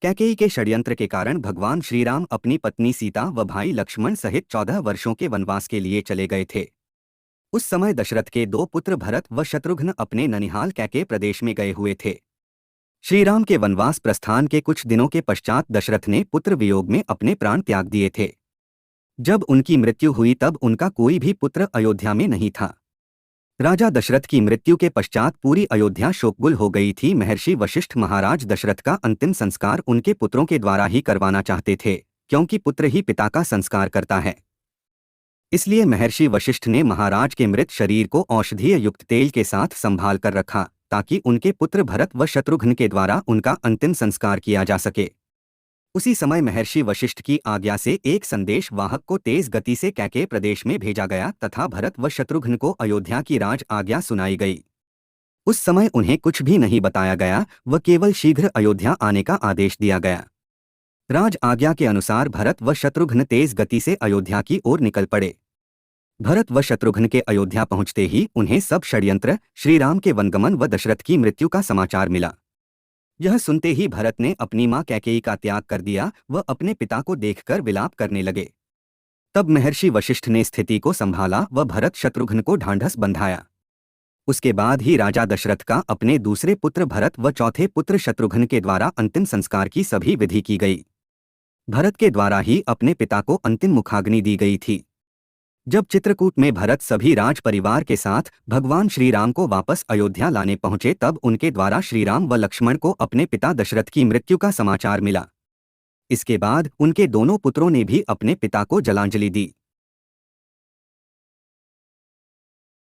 कैकेयी के षड्यंत्र के कारण भगवान श्रीराम अपनी पत्नी सीता व भाई लक्ष्मण सहित 14 वर्षों के वनवास के लिए चले गए थे। उस समय दशरथ के दो पुत्र भरत व शत्रुघ्न अपने ननिहाल कैकेय प्रदेश में गए हुए थे। श्रीराम के वनवास प्रस्थान के कुछ दिनों के पश्चात दशरथ ने पुत्र वियोग में अपने प्राण त्याग दिए थे। जब उनकी मृत्यु हुई तब उनका कोई भी पुत्र अयोध्या में नहीं था। राजा दशरथ की मृत्यु के पश्चात पूरी अयोध्या शोकगुल हो गई थी। महर्षि वशिष्ठ महाराज दशरथ का अंतिम संस्कार उनके पुत्रों के द्वारा ही करवाना चाहते थे, क्योंकि पुत्र ही पिता का संस्कार करता है। इसलिए महर्षि वशिष्ठ ने महाराज के मृत शरीर को औषधीय युक्त तेल के साथ संभाल कर रखा, ताकि उनके पुत्र भरत व शत्रुघ्न के द्वारा उनका अंतिम संस्कार किया जा सके। उसी समय महर्षि वशिष्ठ की आज्ञा से एक संदेश वाहक को तेज गति से कैकेय प्रदेश में भेजा गया तथा भरत व शत्रुघ्न को अयोध्या की राज आज्ञा सुनाई गई। उस समय उन्हें कुछ भी नहीं बताया गया, व केवल शीघ्र अयोध्या आने का आदेश दिया गया। राज आज्ञा के अनुसार भरत व शत्रुघ्न तेज गति से अयोध्या की ओर निकल पड़े। भरत व शत्रुघ्न के अयोध्या पहुंचते ही उन्हें सब षड्यंत्र, श्रीराम के वनगमन व दशरथ की मृत्यु का समाचार मिला। यह सुनते ही भरत ने अपनी मां कैकेयी का त्याग कर दिया व अपने पिता को देखकर विलाप करने लगे। तब महर्षि वशिष्ठ ने स्थिति को संभाला व भरत शत्रुघ्न को ढांढस बंधाया। उसके बाद ही राजा दशरथ का अपने दूसरे पुत्र भरत व चौथे पुत्र शत्रुघ्न के द्वारा अंतिम संस्कार की सभी विधि की गई। भरत के द्वारा ही अपने पिता को अंतिम मुखाग्नि दी गई थी। जब चित्रकूट में भरत सभी राज परिवार के साथ भगवान श्रीराम को वापस अयोध्या लाने पहुंचे, तब उनके द्वारा श्रीराम व लक्ष्मण को अपने पिता दशरथ की मृत्यु का समाचार मिला। इसके बाद उनके दोनों पुत्रों ने भी अपने पिता को जलांजलि दी।